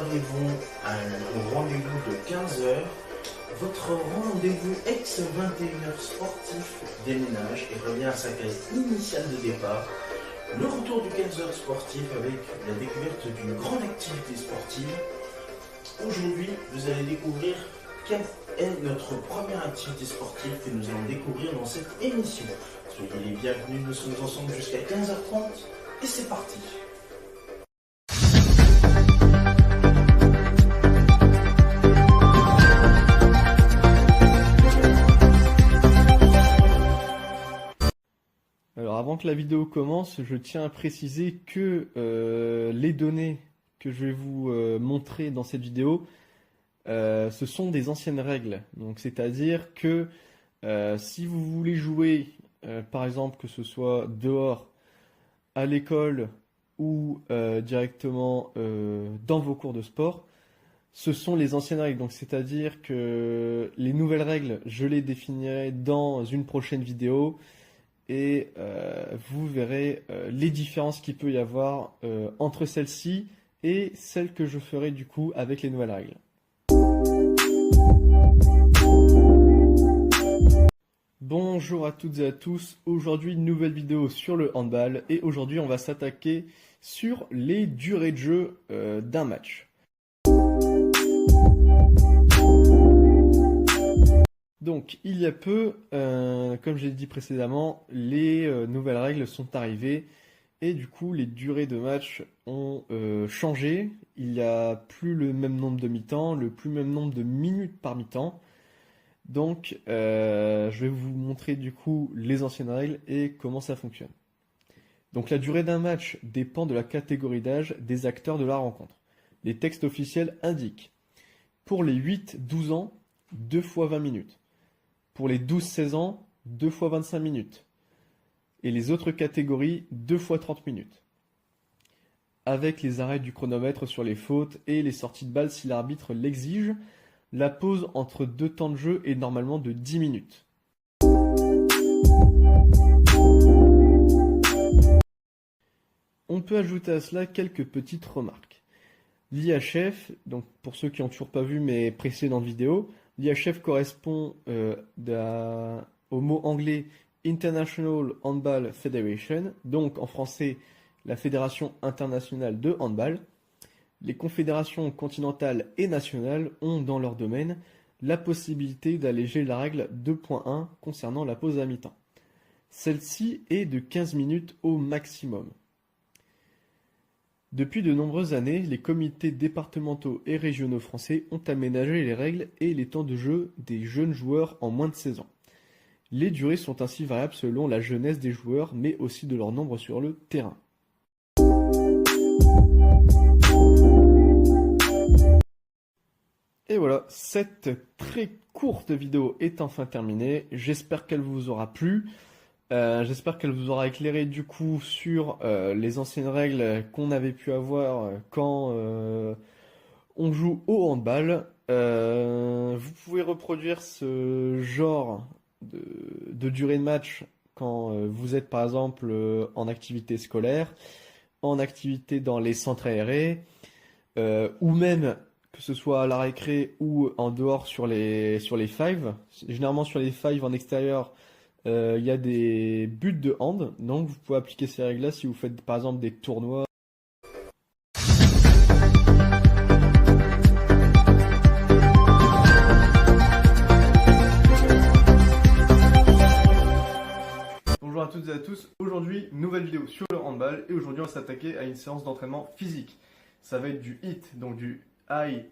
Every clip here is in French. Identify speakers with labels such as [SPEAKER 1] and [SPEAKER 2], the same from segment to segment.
[SPEAKER 1] arrivons au rendez-vous de 15 heures. Votre rendez-vous ex-21h sportif déménage et revient à sa case initiale de départ. Le retour du 15 heures sportif avec la découverte d'une grande activité sportive. Aujourd'hui, vous allez découvrir quelle est notre première activité sportive que nous allons découvrir dans cette émission. Soyez les bienvenus, nous sommes ensemble jusqu'à 15h30 et c'est parti.
[SPEAKER 2] Alors avant que la vidéo commence, je tiens à préciser que les données que je vais vous montrer dans cette vidéo, ce sont des anciennes règles. Donc c'est-à-dire que si vous voulez jouer, par exemple que ce soit dehors, à l'école ou directement dans vos cours de sport, ce sont les anciennes règles. Donc c'est-à-dire que les nouvelles règles, je les définirai dans une prochaine vidéo. Et vous verrez les différences qu'il peut y avoir entre celles-ci et celles que je ferai du coup avec les nouvelles règles. Bonjour à toutes et à tous, aujourd'hui une nouvelle vidéo sur le handball et aujourd'hui on va s'attaquer sur les durées de jeu d'un match. Donc, il y a peu, comme j'ai dit précédemment, les nouvelles règles sont arrivées et du coup, les durées de match ont changé. Il n'y a plus le même nombre de mi-temps, plus le même nombre de minutes par mi-temps. Donc, je vais vous montrer du coup les anciennes règles et comment ça fonctionne. Donc, la durée d'un match dépend de la catégorie d'âge des acteurs de la rencontre. Les textes officiels indiquent pour les 8-12 ans, 2 fois 20 minutes. Pour les 12-16 ans, 2 fois 25 minutes. Et les autres catégories, 2 fois 30 minutes. Avec les arrêts du chronomètre sur les fautes et les sorties de balle si l'arbitre l'exige, la pause entre deux temps de jeu est normalement de 10 minutes. On peut ajouter à cela quelques petites remarques. L'IHF, donc pour ceux qui n'ont toujours pas vu mes précédentes vidéos, l'IHF correspond au mot anglais International Handball Federation, donc en français la Fédération internationale de handball. Les confédérations continentales et nationales ont dans leur domaine la possibilité d'alléger la règle 2.1 concernant la pause à mi-temps. Celle-ci est de 15 minutes au maximum. Depuis de nombreuses années, les comités départementaux et régionaux français ont aménagé les règles et les temps de jeu des jeunes joueurs en moins de 16 ans. Les durées sont ainsi variables selon la jeunesse des joueurs, mais aussi de leur nombre sur le terrain. Et voilà, cette très courte vidéo est enfin terminée. J'espère qu'elle vous aura plu. J'espère qu'elle vous aura éclairé du coup sur les anciennes règles qu'on avait pu avoir quand on joue au handball. Vous pouvez reproduire ce genre de durée de match quand vous êtes par exemple en activité scolaire, en activité dans les centres aérés, ou même que ce soit à la récré ou en dehors sur les fives. Généralement sur les fives en extérieur, il y a des buts de hand, donc vous pouvez appliquer ces règles-là si vous faites par exemple des tournois. Bonjour à toutes et à tous, aujourd'hui nouvelle vidéo sur le handball et aujourd'hui on va s'attaquer à une séance d'entraînement physique. Ça va être du HIIT, donc du High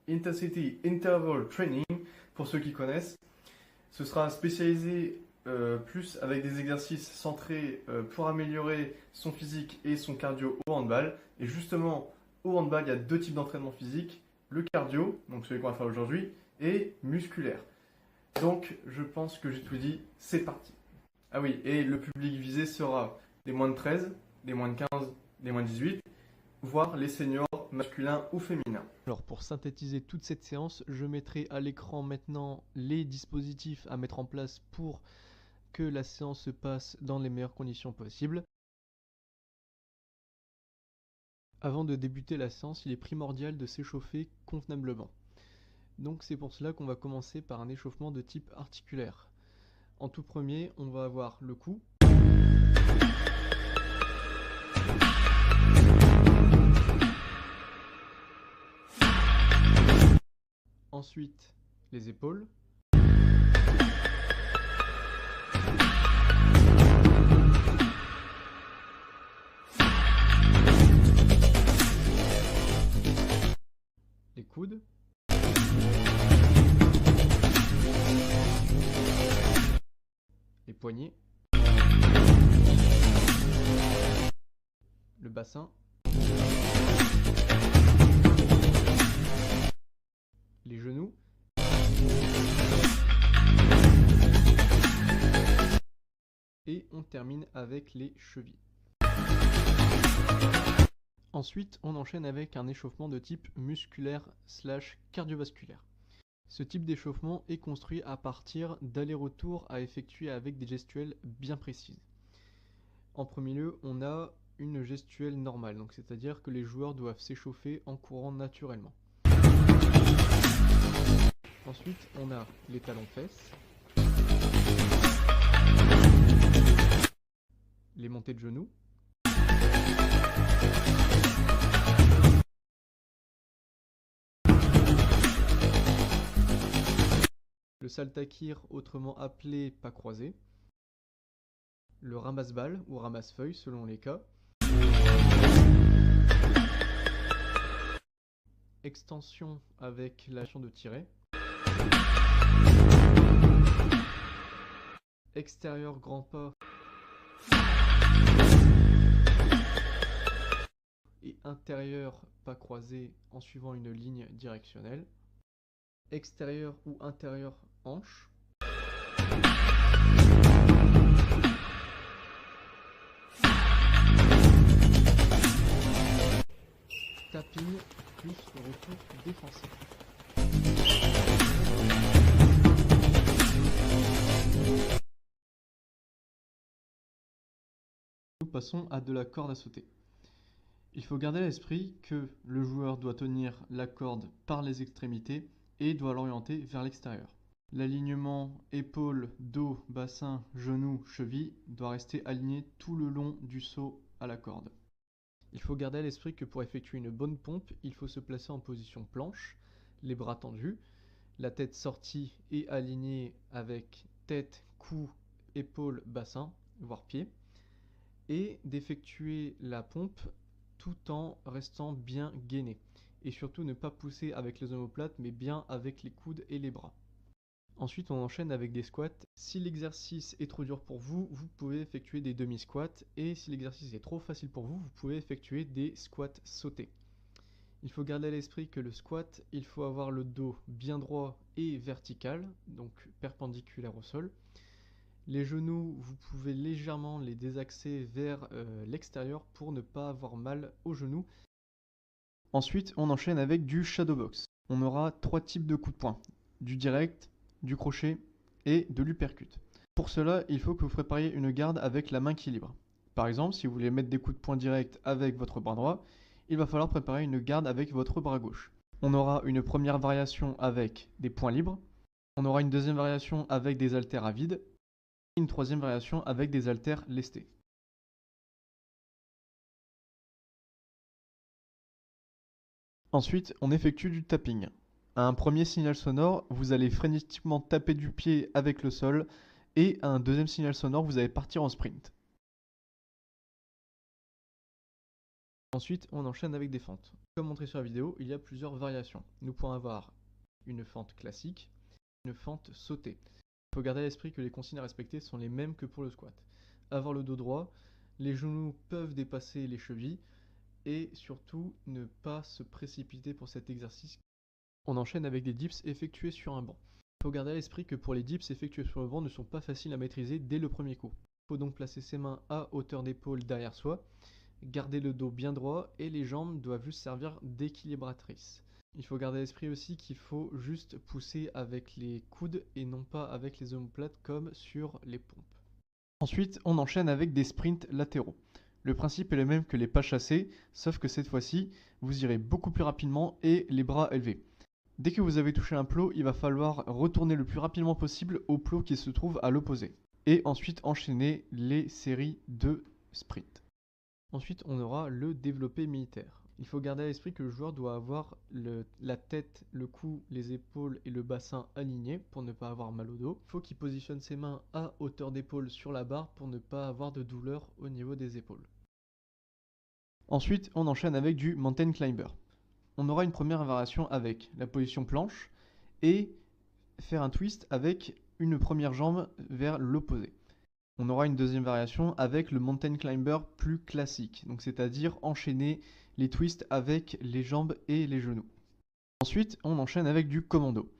[SPEAKER 2] Intensity Interval Training pour ceux qui connaissent. Ce sera spécialisé plus avec des exercices centrés pour améliorer son physique et son cardio au handball. Et justement, au handball, il y a deux types d'entraînement physique, le cardio, donc celui qu'on va faire aujourd'hui, et musculaire. Donc, je pense que j'ai tout dit, c'est parti. Ah oui, et le public visé sera des moins de 13, des moins de 15, des moins de 18, voire les seniors masculins ou féminins. Alors pour synthétiser toute cette séance, je mettrai à l'écran maintenant les dispositifs à mettre en place pour que la séance se passe dans les meilleures conditions possibles. Avant de débuter la séance, il est primordial de s'échauffer convenablement. Donc c'est pour cela qu'on va commencer par un échauffement de type articulaire. En tout premier, on va avoir le cou. Ensuite, les épaules. Les coudes. Les poignets. Le bassin. Les genoux. Et on termine avec les chevilles. Ensuite, on enchaîne avec un échauffement de type musculaire/cardiovasculaire. Ce type d'échauffement est construit à partir d'allers-retours à effectuer avec des gestuelles bien précises. En premier lieu, on a une gestuelle normale, donc c'est-à-dire que les joueurs doivent s'échauffer en courant naturellement. Ensuite, on a les talons-fesses, les montées de genoux, le saltakir, autrement appelé pas croisé, le ramasse-balles ou ramasse-feuilles selon les cas, extension avec l'action de tirer, extérieur grand pas et intérieur pas croisé en suivant une ligne directionnelle, extérieur ou intérieur hanche, tapping plus retour défensif. Nous passons à de la corde à sauter. Il faut garder à l'esprit que le joueur doit tenir la corde par les extrémités et doit l'orienter vers l'extérieur. L'alignement épaule, dos, bassin, genou, cheville doit rester aligné tout le long du saut à la corde. Il faut garder à l'esprit que pour effectuer une bonne pompe, il faut se placer en position planche, les bras tendus, la tête sortie et alignée avec tête, cou, épaule, bassin, voire pied, et d'effectuer la pompe tout en restant bien gainé. Et surtout ne pas pousser avec les omoplates mais bien avec les coudes et les bras. Ensuite, on enchaîne avec des squats. Si l'exercice est trop dur pour vous, vous pouvez effectuer des demi-squats. Et si l'exercice est trop facile pour vous, vous pouvez effectuer des squats sautés. Il faut garder à l'esprit que le squat, il faut avoir le dos bien droit et vertical, donc perpendiculaire au sol. Les genoux, vous pouvez légèrement les désaxer vers l'extérieur pour ne pas avoir mal aux genoux. Ensuite, on enchaîne avec du shadow box. On aura 3 types de coups de poing. Du direct, du crochet et de l'uppercut. Pour cela, il faut que vous prépariez une garde avec la main qui est libre. Par exemple, si vous voulez mettre des coups de poing directs avec votre bras droit, il va falloir préparer une garde avec votre bras gauche. On aura une première variation avec des poings libres, on aura une deuxième variation avec des haltères à vide, et une troisième variation avec des haltères lestés. Ensuite, on effectue du tapping. À un premier signal sonore, vous allez frénétiquement taper du pied avec le sol, et à un deuxième signal sonore, vous allez partir en sprint. Ensuite, on enchaîne avec des fentes. Comme montré sur la vidéo, il y a plusieurs variations. Nous pouvons avoir une fente classique, une fente sautée. Il faut garder à l'esprit que les consignes à respecter sont les mêmes que pour le squat. Avoir le dos droit, les genoux peuvent dépasser les chevilles, et surtout ne pas se précipiter pour cet exercice. On enchaîne avec des dips effectués sur un banc. Il faut garder à l'esprit que pour les dips effectués sur le banc ne sont pas faciles à maîtriser dès le premier coup. Il faut donc placer ses mains à hauteur d'épaule derrière soi, garder le dos bien droit et les jambes doivent juste servir d'équilibratrice. Il faut garder à l'esprit aussi qu'il faut juste pousser avec les coudes et non pas avec les omoplates comme sur les pompes. Ensuite, on enchaîne avec des sprints latéraux. Le principe est le même que les pas chassés, sauf que cette fois-ci, vous irez beaucoup plus rapidement et les bras élevés. Dès que vous avez touché un plot, il va falloir retourner le plus rapidement possible au plot qui se trouve à l'opposé. Et ensuite enchaîner les séries de sprints. Ensuite, on aura le développé militaire. Il faut garder à l'esprit que le joueur doit avoir la tête, le cou, les épaules et le bassin alignés pour ne pas avoir mal au dos. Il faut qu'il positionne ses mains à hauteur d'épaule sur la barre pour ne pas avoir de douleur au niveau des épaules. Ensuite, on enchaîne avec du Mountain Climber. On aura une première variation avec la position planche et faire un twist avec une première jambe vers l'opposé. On aura une deuxième variation avec le Mountain Climber plus classique, donc c'est-à-dire enchaîner les twists avec les jambes et les genoux. Ensuite, on enchaîne avec du commando.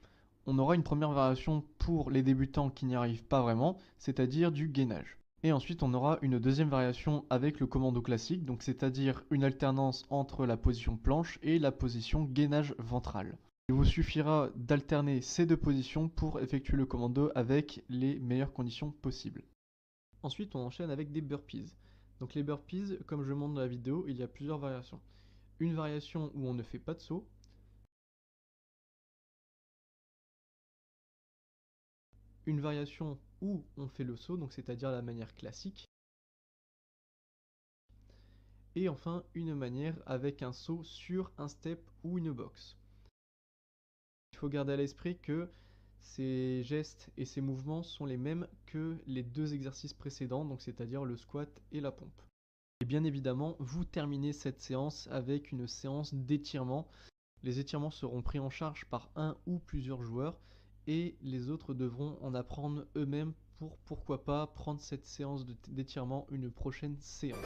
[SPEAKER 2] On aura une première variation pour les débutants qui n'y arrivent pas vraiment, c'est-à-dire du gainage. Et ensuite, on aura une deuxième variation avec le commando classique, donc c'est-à-dire une alternance entre la position planche et la position gainage ventral. Il vous suffira d'alterner ces deux positions pour effectuer le commando avec les meilleures conditions possibles. Ensuite, on enchaîne avec des burpees. Donc les burpees, comme je montre dans la vidéo, il y a plusieurs variations. Une variation où on ne fait pas de saut. Une variation où on fait le saut, donc c'est-à-dire la manière classique. Et enfin, une manière avec un saut sur un step ou une box. Il faut garder à l'esprit que ces gestes et ces mouvements sont les mêmes que les deux exercices précédents, donc c'est-à-dire le squat et la pompe. Et bien évidemment, vous terminez cette séance avec une séance d'étirement. Les étirements seront pris en charge par un ou plusieurs joueurs et les autres devront en apprendre eux-mêmes pour pourquoi pas prendre cette séance d'étirement une prochaine séance.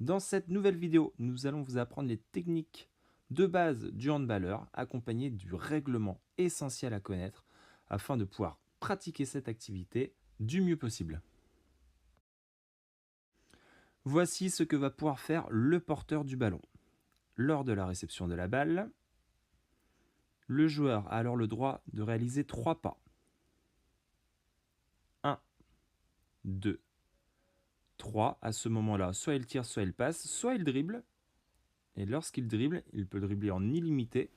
[SPEAKER 3] Dans cette nouvelle vidéo, nous allons vous apprendre les techniques de base du handballeur accompagnées du règlement essentiel à connaître afin de pouvoir pratiquer cette activité du mieux possible. Voici ce que va pouvoir faire le porteur du ballon. Lors de la réception de la balle, le joueur a alors le droit de réaliser 3 pas. 1, 2, 3. À ce moment-là, soit il tire, soit il passe, soit il dribble. Et lorsqu'il dribble, il peut dribbler en illimité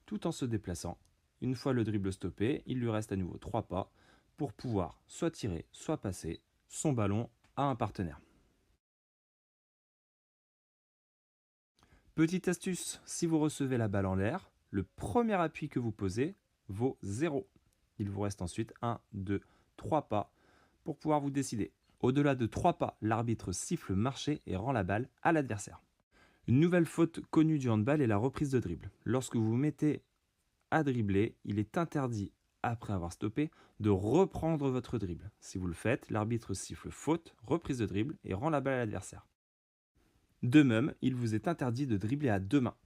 [SPEAKER 3] tout en se déplaçant. Une fois le dribble stoppé, il lui reste à nouveau 3 pas pour pouvoir soit tirer, soit passer son ballon à un partenaire. Petite astuce, si vous recevez la balle en l'air, le premier appui que vous posez vaut 0. Il vous reste ensuite 1, 2, 3 pas pour pouvoir vous décider. Au-delà de 3 pas, l'arbitre siffle marcher et rend la balle à l'adversaire. Une nouvelle faute connue du handball est la reprise de dribble. Lorsque vous vous mettez à dribbler, il est interdit, après avoir stoppé, de reprendre votre dribble. Si vous le faites, l'arbitre siffle faute, reprise de dribble et rend la balle à l'adversaire. De même, il vous est interdit de dribbler à 2 mains.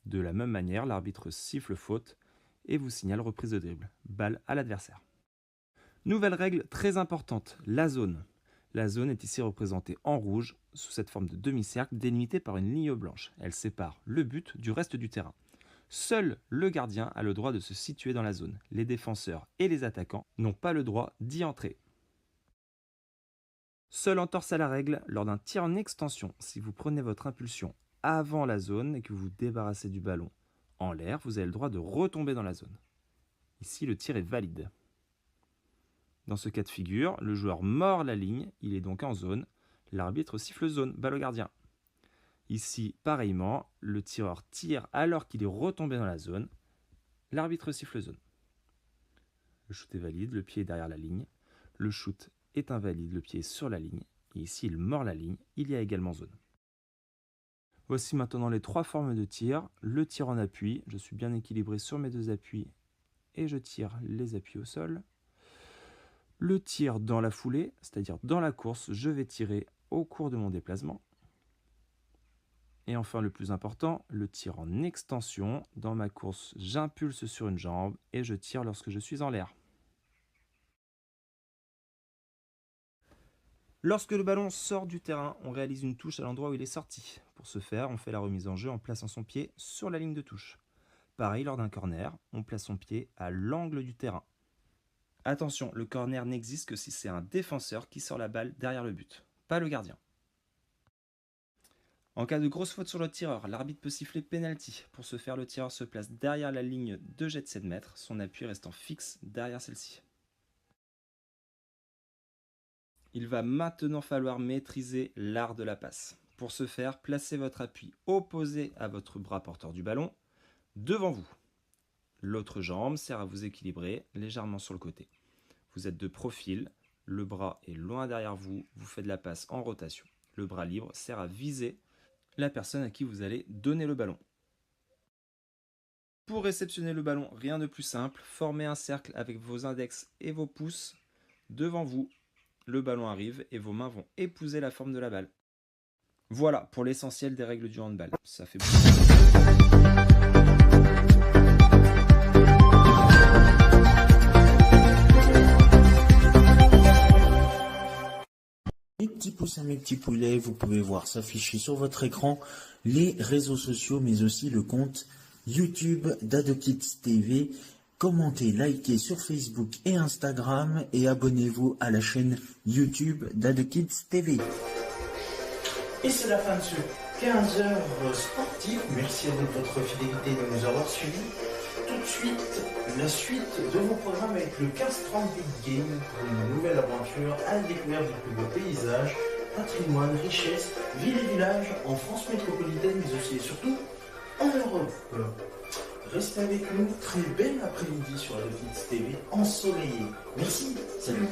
[SPEAKER 3] De la même manière, l'arbitre siffle faute et vous signale reprise de dribble, balle à l'adversaire. Nouvelle règle très importante, la zone. La zone est ici représentée en rouge, sous cette forme de demi-cercle délimitée par une ligne blanche. Elle sépare le but du reste du terrain. Seul le gardien a le droit de se situer dans la zone. Les défenseurs et les attaquants n'ont pas le droit d'y entrer. Seule entorse à la règle, lors d'un tir en extension, si vous prenez votre impulsion avant la zone et que vous vous débarrassez du ballon en l'air, vous avez le droit de retomber dans la zone. Ici, le tir est valide. Dans ce cas de figure, le joueur mord la ligne, il est donc en zone. L'arbitre siffle zone, balle au gardien. Ici, pareillement, le tireur tire alors qu'il est retombé dans la zone. L'arbitre siffle zone. Le shoot est valide, le pied est derrière la ligne. Le shoot est invalide, le pied est sur la ligne. Et ici, il mord la ligne, il y a également zone. Voici maintenant les 3 formes de tir. Le tir en appui, je suis bien équilibré sur mes 2 appuis et je tire les appuis au sol. Le tir dans la foulée, c'est-à-dire dans la course, je vais tirer au cours de mon déplacement. Et enfin, le plus important, le tir en extension. Dans ma course, j'impulse sur une jambe et je tire lorsque je suis en l'air. Lorsque le ballon sort du terrain, on réalise une touche à l'endroit où il est sorti. Pour ce faire, on fait la remise en jeu en plaçant son pied sur la ligne de touche. Pareil lors d'un corner, on place son pied à l'angle du terrain. Attention, le corner n'existe que si c'est un défenseur qui sort la balle derrière le but, pas le gardien. En cas de grosse faute sur le tireur, l'arbitre peut siffler penalty. Pour ce faire, le tireur se place derrière la ligne de jet de 7 mètres, son appui restant fixe derrière celle-ci. Il va maintenant falloir maîtriser l'art de la passe. Pour ce faire, placez votre appui opposé à votre bras porteur du ballon, devant vous. L'autre jambe sert à vous équilibrer légèrement sur le côté. Vous êtes de profil, le bras est loin derrière vous, vous faites la passe en rotation. Le bras libre sert à viser la personne à qui vous allez donner le ballon. Pour réceptionner le ballon, rien de plus simple, formez un cercle avec vos index et vos pouces devant vous. Le ballon arrive et vos mains vont épouser la forme de la balle. Voilà pour l'essentiel des règles du handball. Ça fait
[SPEAKER 1] Mes petits pouces à mes petits poulets, vous pouvez voir s'afficher sur votre écran les réseaux sociaux, mais aussi le compte YouTube d'AdoKids TV. Commentez, likez sur Facebook et Instagram et abonnez-vous à la chaîne YouTube d'AdoKids TV. Et c'est la fin de ce 15h sportif. Merci à vous de votre fidélité et de nous avoir suivis. Tout de suite, la suite de vos programmes avec le 15-30 Big Game pour une nouvelle aventure à la découverte du plus beau paysage, patrimoine, richesse, ville et village en France métropolitaine, mais aussi et surtout en Europe. Restez avec nous, très belle après-midi sur AdoKids TV ensoleillé. Merci, salut.